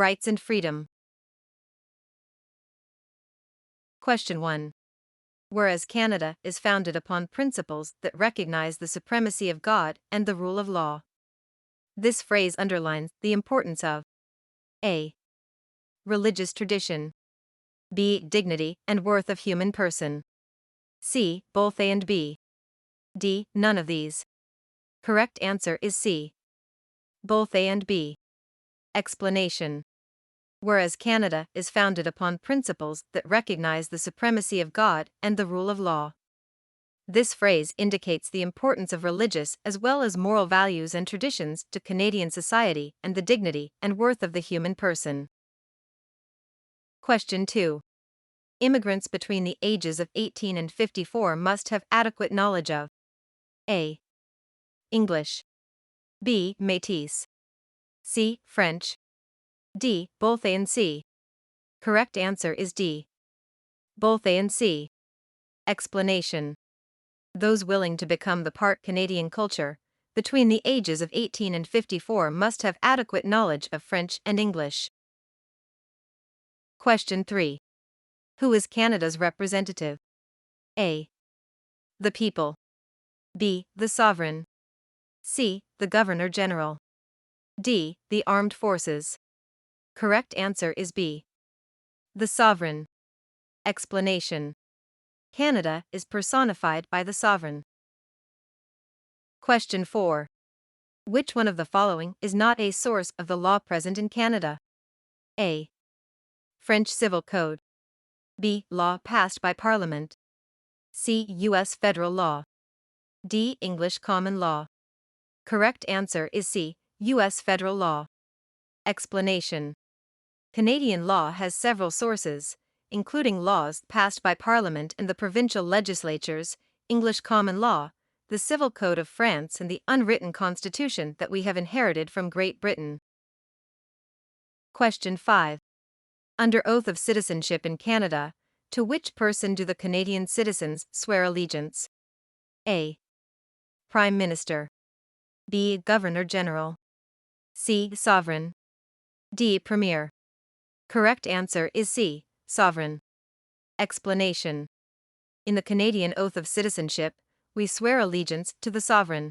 Rights and freedom. Question 1. Whereas Canada is founded upon principles that recognize the supremacy of God and the rule of law. This phrase underlines the importance of a. Religious tradition. B. Dignity and worth of human person. C. Both A and B. D. None of these. Correct answer is C. Both A and B. Explanation. Whereas Canada is founded upon principles that recognize the supremacy of God and the rule of law. This phrase indicates the importance of religious as well as moral values and traditions to Canadian society and the dignity and worth of the human person. Question 2. Immigrants between the ages of 18 and 54 must have adequate knowledge of A. English. B. Métis. C. French. D. Both A and C. Correct answer is D. Both A and C. Explanation. Those willing to become the part Canadian culture, between the ages of 18 and 54 must have adequate knowledge of French and English. Question 3. Who is Canada's representative? A. The people. B. The sovereign. C. The Governor-General. D. The Armed Forces. Correct answer is B. The sovereign. Explanation. Canada is personified by the sovereign. Question 4. Which one of the following is not a source of the law present in Canada? A. French Civil Code. B. Law passed by Parliament. C. U.S. Federal Law. D. English Common Law. Correct answer is C. U.S. Federal Law. Explanation. Canadian law has several sources, including laws passed by Parliament and the provincial legislatures, English Common Law, the Civil Code of France, and the unwritten constitution that we have inherited from Great Britain. Question 5. Under oath of citizenship in Canada, to which person do the Canadian citizens swear allegiance? A. Prime Minister. B. Governor-General. C. Sovereign. D. Premier. Correct answer is C. Sovereign. Explanation. In the Canadian Oath of Citizenship, we swear allegiance to the sovereign.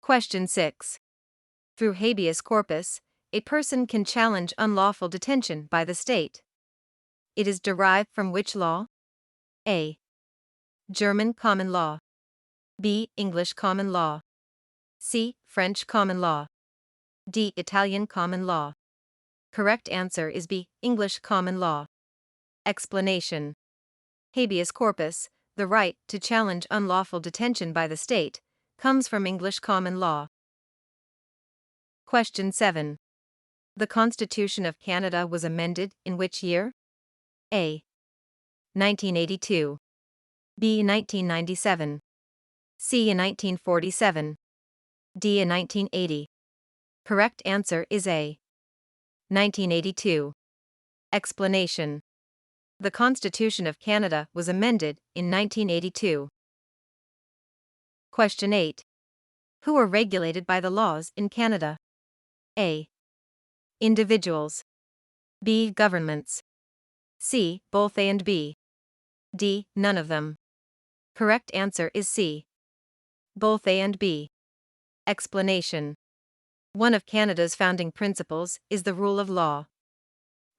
Question 6. Through habeas corpus, a person can challenge unlawful detention by the state. It is derived from which law? A. German common law. B. English common law. C. French common law. D. Italian common law. Correct answer is B. English common law. Explanation. Habeas corpus, the right to challenge unlawful detention by the state, comes from English common law. Question 7. The Constitution of Canada was amended in which year? A. 1982. B. 1997. C. in 1947. D. in 1980. Correct answer is A. 1982. Explanation. The Constitution of Canada was amended in 1982. Question 8. Who are regulated by the laws in Canada? A. Individuals. B. Governments. C. Both A and B. D. None of them. Correct answer is C. Both A and B. Explanation. One of Canada's founding principles is the rule of law.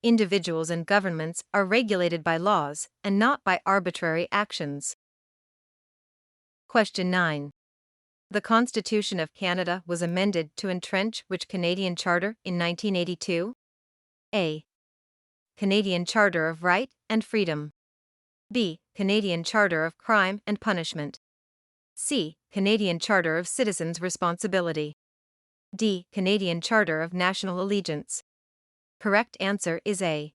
Individuals and governments are regulated by laws and not by arbitrary actions. Question 9. The Constitution of Canada was amended to entrench which Canadian Charter in 1982? A. Canadian Charter of Right and Freedom. B. Canadian Charter of Crime and Punishment. C. Canadian Charter of Citizens' Responsibility. D. Canadian Charter of National Allegiance. Correct answer is A.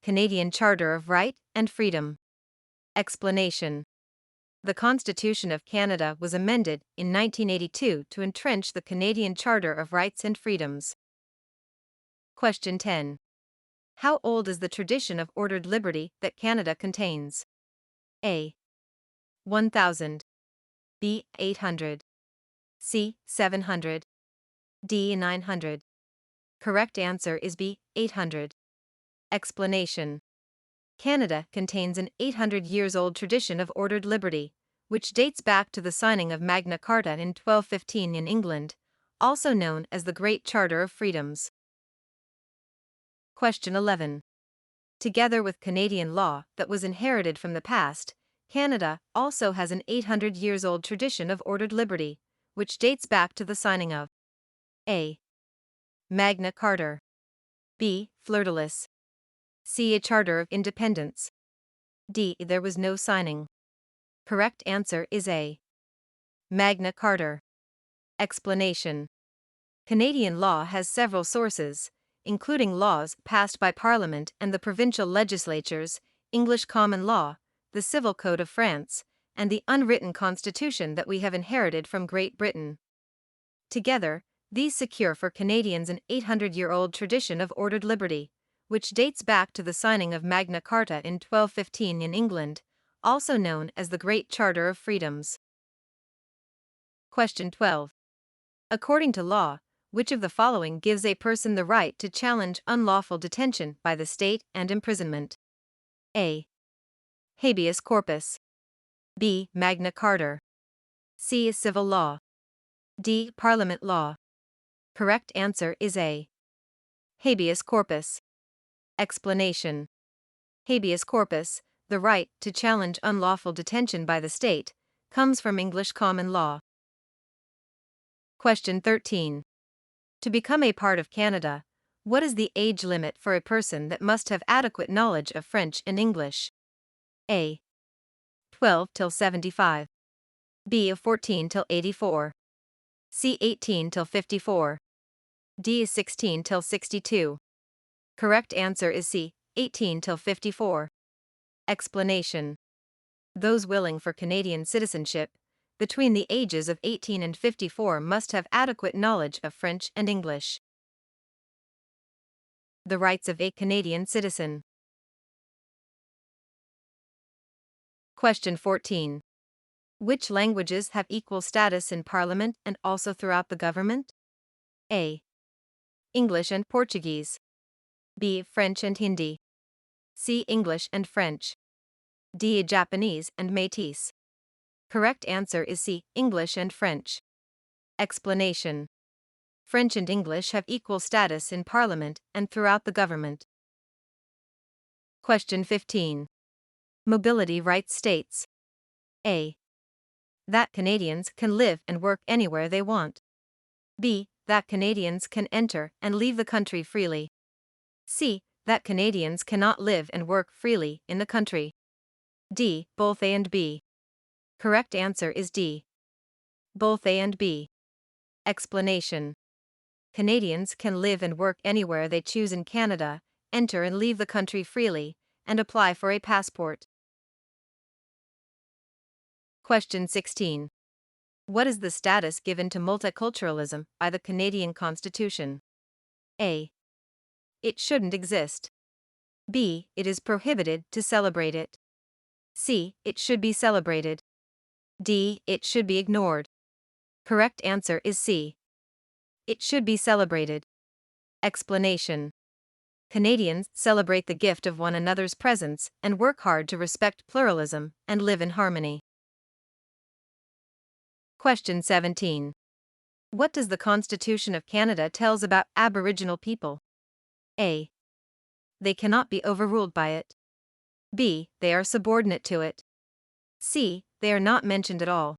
Canadian Charter of Right and Freedom. Explanation. The Constitution of Canada was amended in 1982 to entrench the Canadian Charter of Rights and Freedoms. Question 10. How old is the tradition of ordered liberty that Canada contains? A. 1000. B. 800. C. 700. D. 900. Correct answer is B, 800. Explanation. Canada contains an 800 years old tradition of ordered liberty, which dates back to the signing of Magna Carta in 1215 in England, also known as the Great Charter of Freedoms. Question 11. Together with Canadian law that was inherited from the past, Canada also has an 800 years old tradition of ordered liberty, which dates back to the signing of A. Magna Carta, B. Fleur-de-lis, C. A Charter of Independence, D. There was no signing. Correct answer is A. Magna Carta. Explanation. Canadian law has several sources, including laws passed by Parliament and the provincial legislatures, English common law, the Civil Code of France, and the unwritten constitution that we have inherited from Great Britain. Together, these secure for Canadians an 800-year-old tradition of ordered liberty, which dates back to the signing of Magna Carta in 1215 in England, also known as the Great Charter of Freedoms. Question 12. According to law, which of the following gives a person the right to challenge unlawful detention by the state and imprisonment? A. Habeas corpus, B. Magna Carta, C. Civil law, D. Parliament law. Correct answer is A. Habeas corpus. Explanation. Habeas corpus, the right to challenge unlawful detention by the state, comes from English common law. Question 13. To become a part of Canada, what is the age limit for a person that must have adequate knowledge of French and English? A. 12 till 75, B. 14 till 84, C. 18 till 54, D. 16 till 62. Correct answer is C. 18 till 54. Explanation. Those willing for Canadian citizenship, between the ages of 18 and 54 must have adequate knowledge of French and English. The rights of a Canadian citizen. Question 14. Which languages have equal status in Parliament and also throughout the government? A. English and Portuguese, B. French and Hindi, C. English and French, D. Japanese and Métis. Correct answer is C. English and French. Explanation. French and English have equal status in Parliament and throughout the government. Question 15. Mobility rights states: A. That Canadians can live and work anywhere they want. B. That Canadians can enter and leave the country freely. C. That Canadians cannot live and work freely in the country. D. Both A and B. Correct answer is D. Both A and B. Explanation. Canadians can live and work anywhere they choose in Canada, enter and leave the country freely, and apply for a passport. Question 16. What is the status given to multiculturalism by the Canadian Constitution? A. It shouldn't exist. B. It is prohibited to celebrate it. C. It should be celebrated. D. It should be ignored. Correct answer is C. It should be celebrated. Explanation. Canadians celebrate the gift of one another's presence and work hard to respect pluralism and live in harmony. Question 17. What does the Constitution of Canada tells about Aboriginal people? A. They cannot be overruled by it. B. They are subordinate to it. C. They are not mentioned at all.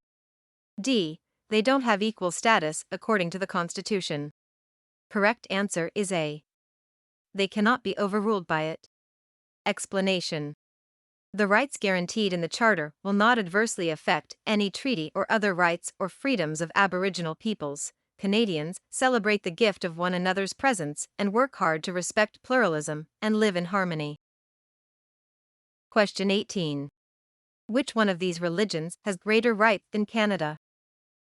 D. They don't have equal status according to the Constitution. Correct answer is A. They cannot be overruled by it. Explanation. The rights guaranteed in the Charter will not adversely affect any treaty or other rights or freedoms of Aboriginal peoples. Canadians celebrate the gift of one another's presence and work hard to respect pluralism and live in harmony. Question 18. Which one of these religions has greater rights than Canada?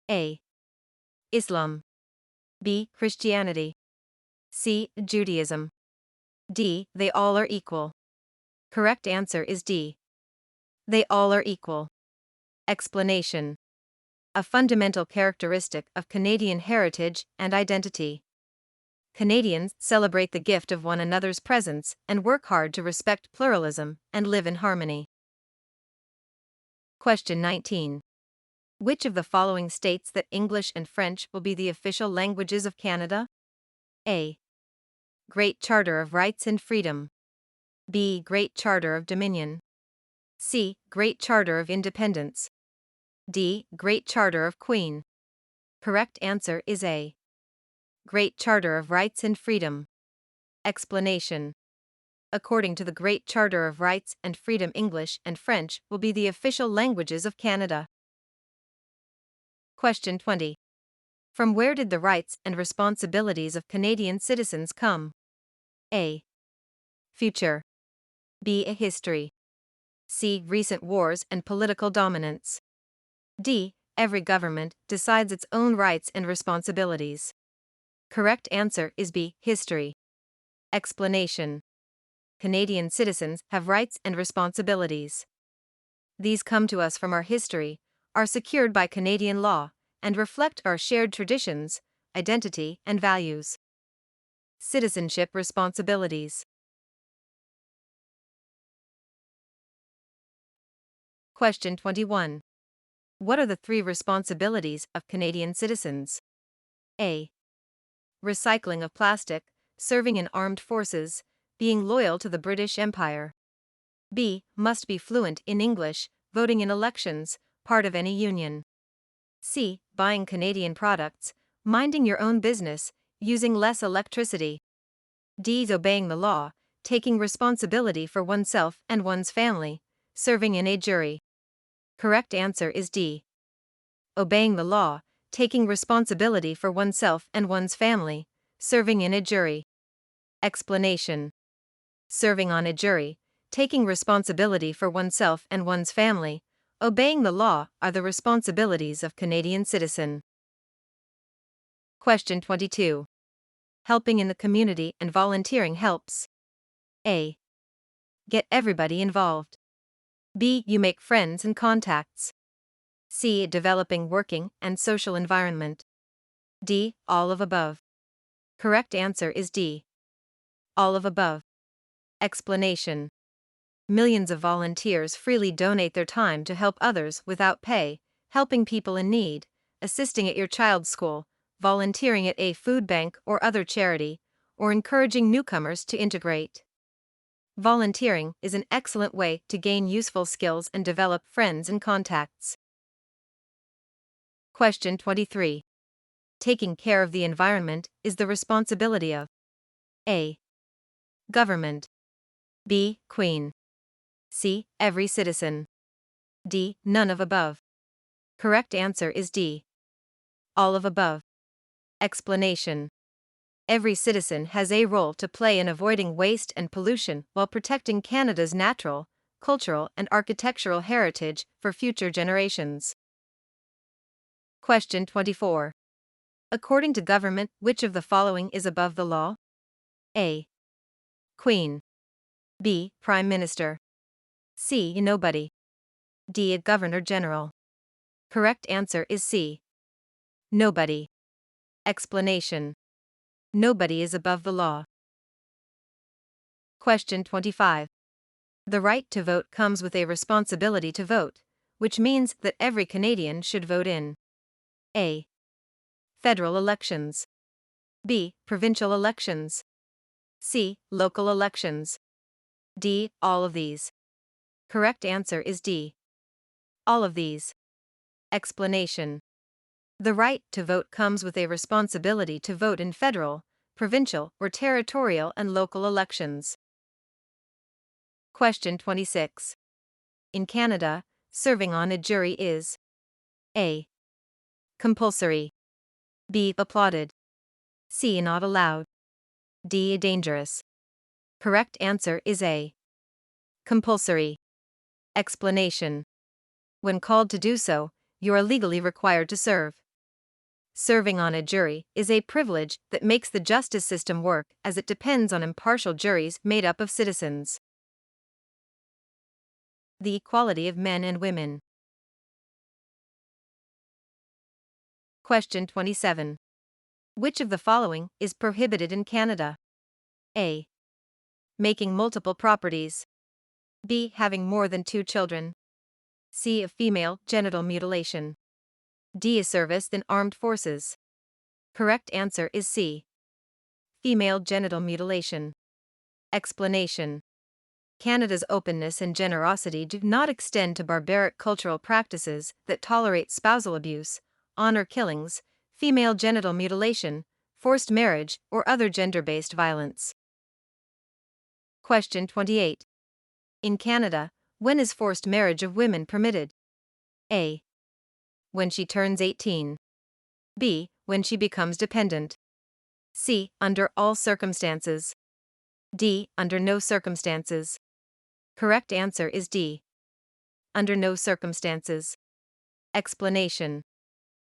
A. Islam, B. Christianity, C. Judaism, D. They all are equal. Correct answer is D. They all are equal. Explanation. A fundamental characteristic of Canadian heritage and identity. Canadians celebrate the gift of one another's presence and work hard to respect pluralism and live in harmony. Question 19. Which of the following states that English and French will be the official languages of Canada? A. Great Charter of Rights and Freedom. B. Great Charter of Dominion. C. Great Charter of Independence. D. Great Charter of Queen. Correct answer is A. Great Charter of Rights and Freedom. Explanation. According to the Great Charter of Rights and Freedom, English and French will be the official languages of Canada. Question 20. From where did the rights and responsibilities of Canadian citizens come? A. Future. B. A history. C. Recent wars and political dominance. D. Every government decides its own rights and responsibilities. Correct answer is B. History. Explanation. Canadian citizens have rights and responsibilities. These come to us from our history, are secured by Canadian law, and reflect our shared traditions, identity, and values. Citizenship responsibilities. Question 21. What are the 3 responsibilities of Canadian citizens? A. Recycling of plastic, serving in armed forces, being loyal to the British Empire. B. Must be fluent in English, voting in elections, part of any union. C. Buying Canadian products, minding your own business, using less electricity. D. Obeying the law, taking responsibility for oneself and one's family, serving in a jury. Correct answer is D. Obeying the law, taking responsibility for oneself and one's family, serving in a jury. Explanation. Serving on a jury, taking responsibility for oneself and one's family, obeying the law are the responsibilities of Canadian citizen. Question 22. Helping in the community and volunteering helps. A. Get everybody involved. B. You make friends and contacts. C. Developing working and social environment. D. All of above. Correct answer is D. All of above. Explanation. Millions of volunteers freely donate their time to help others without pay, helping people in need, assisting at your child's school, volunteering at a food bank or other charity, or encouraging newcomers to integrate. Volunteering is an excellent way to gain useful skills and develop friends and contacts. Question 23. Taking care of the environment is the responsibility of A. Government. B. Queen. C. Every citizen. D. None of above. Correct answer is D. All of above. Explanation. Every citizen has a role to play in avoiding waste and pollution while protecting Canada's natural, cultural, and architectural heritage for future generations. Question 24. According to government, which of the following is above the law? A. Queen. B. Prime Minister. C. Nobody. D. Governor General. Correct answer is C. Nobody. Explanation. Nobody is above the law. Question 25. The right to vote comes with a responsibility to vote, which means that every Canadian should vote in A. Federal elections. B. Provincial elections. C. Local elections. D. All of these. Correct answer is D. All of these. Explanation. The right to vote comes with a responsibility to vote in federal, provincial, or territorial and local elections. Question 26. In Canada, serving on a jury is A. Compulsory. B. Applauded. C. Not allowed. D. Dangerous. Correct answer is A. Compulsory. Explanation. When called to do so, you are legally required to serve. Serving on a jury is a privilege that makes the justice system work as it depends on impartial juries made up of citizens. The equality of men and women. Question 27. Which of the following is prohibited in Canada? A. Making multiple properties. B. Having more than 2 children. C. Female genital mutilation. D. Service in armed forces. Correct answer is C. Female genital mutilation. Explanation. Canada's openness and generosity do not extend to barbaric cultural practices that tolerate spousal abuse, honor killings, female genital mutilation, forced marriage, or other gender-based violence. Question 28. In Canada, when is forced marriage of women permitted? A. When she turns 18. B. When she becomes dependent. C. Under all circumstances. D. Under no circumstances. Correct answer is D. Under no circumstances. Explanation.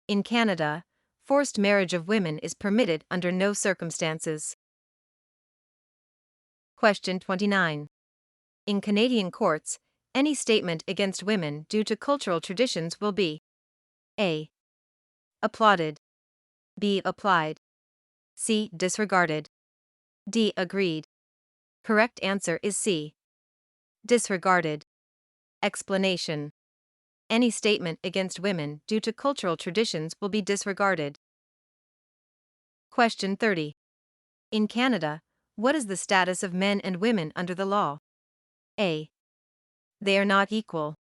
In Canada, forced marriage of women is permitted under no circumstances. Question 29. In Canadian courts, any statement against women due to cultural traditions will be A. Applauded. B. Applied. C. Disregarded. D. Agreed. Correct answer is C. Disregarded. Explanation. Any statement against women due to cultural traditions will be disregarded. Question 30. In Canada, what is the status of men and women under the law? A. They are not equal.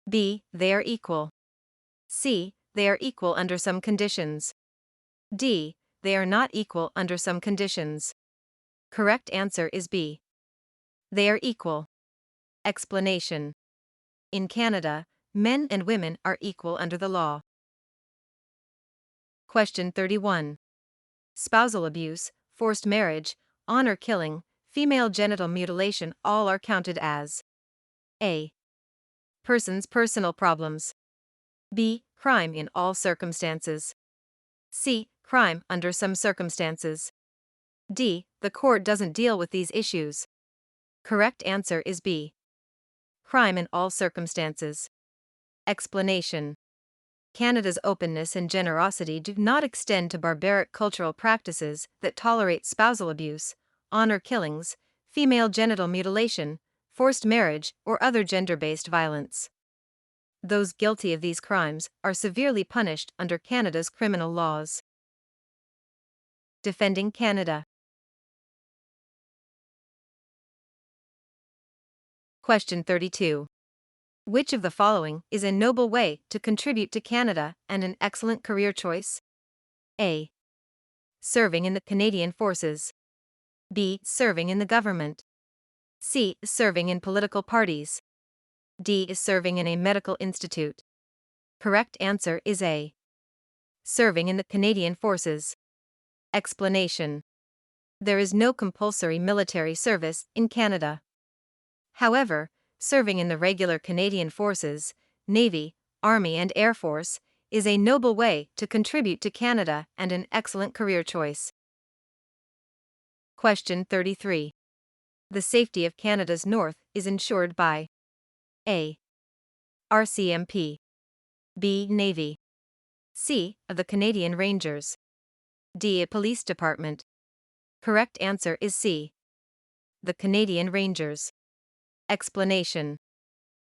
B. They are equal. C. They are equal under some conditions. D. They are not equal under some conditions. Correct answer is B. They are equal. Explanation. In Canada, men and women are equal under the law. Question 31. Spousal abuse, forced marriage, honor killing, female genital mutilation all are counted as A. Person's personal problems. B. Crime in all circumstances. C. Crime under some circumstances. D. The court doesn't deal with these issues. Correct answer is B. Crime in all circumstances. Explanation. Canada's openness and generosity do not extend to barbaric cultural practices that tolerate spousal abuse, honor killings, female genital mutilation, forced marriage, or other gender-based violence. Those guilty of these crimes are severely punished under Canada's criminal laws. Defending Canada. Question 32. Which of the following is a noble way to contribute to Canada and an excellent career choice? A. Serving in the Canadian Forces. B. Serving in the government. C. Serving in political parties. D. Serving in a medical institute. Correct answer is A. Serving in the Canadian Forces. Explanation. There is no compulsory military service in Canada. However, serving in the regular Canadian Forces, Navy, Army and Air Force, is a noble way to contribute to Canada and an excellent career choice. Question 33. The safety of Canada's north is ensured by A. RCMP. B. Navy. C. The Canadian Rangers. D. Police Department. Correct answer is C. The Canadian Rangers. Explanation.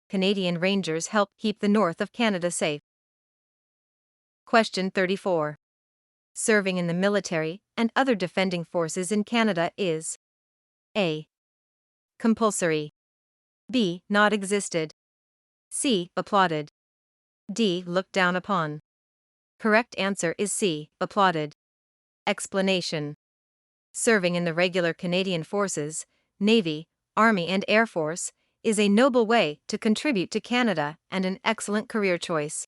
Canadian Rangers help keep the north of Canada safe. Question 34. Serving in the military and other defending forces in Canada is A. Compulsory. B. Not existed. C. Applauded. D. Looked down upon. Correct answer is C. Applauded. Explanation. Serving in the regular Canadian Forces, Navy, Army and Air Force is a noble way to contribute to Canada and an excellent career choice.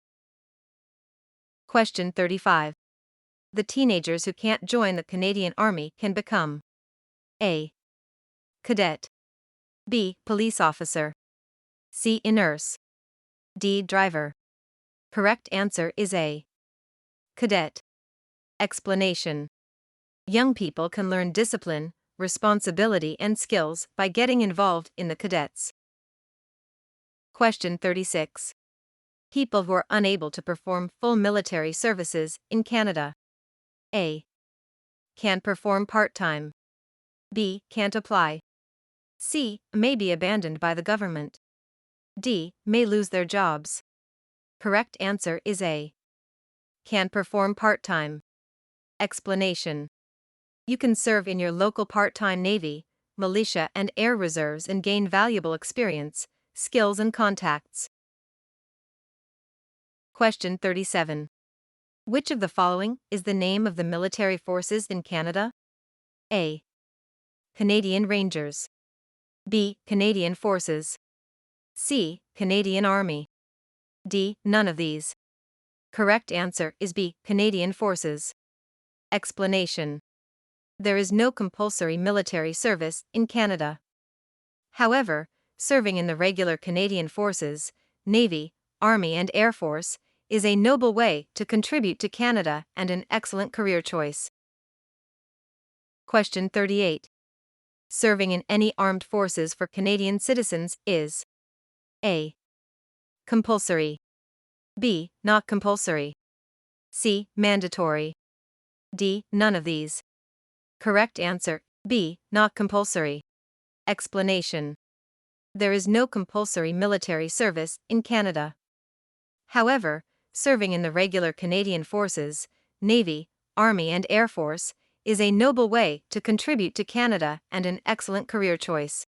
Question 35. The teenagers who can't join the Canadian Army can become A. Cadet. B. Police officer. C. Nurse. D. Driver. Correct answer is A. Cadet. Explanation. Young people can learn discipline, responsibility and skills by getting involved in the cadets. Question 36. People who are unable to perform full military services in Canada. A. Can perform part-time. B. Can't apply. C. May be abandoned by the government. D. May lose their jobs. Correct answer is A. Can perform part-time. Explanation. You can serve in your local part-time Navy, militia and air reserves and gain valuable experience, skills and contacts. Question 37. Which of the following is the name of the military forces in Canada? A. Canadian Rangers. B. Canadian Forces. C. Canadian Army. D. None of these. Correct answer is B. Canadian Forces. Explanation. There is no compulsory military service in Canada. However, serving in the regular Canadian Forces, Navy, Army and Air Force is a noble way to contribute to Canada and an excellent career choice. Question 38. Serving in any armed forces for Canadian citizens is A. Compulsory. B. Not compulsory. C. Mandatory. D. None of these. Correct answer, B. Not compulsory. Explanation. There is no compulsory military service in Canada. However, serving in the regular Canadian Forces, Navy, Army and Air Force is a noble way to contribute to Canada and an excellent career choice.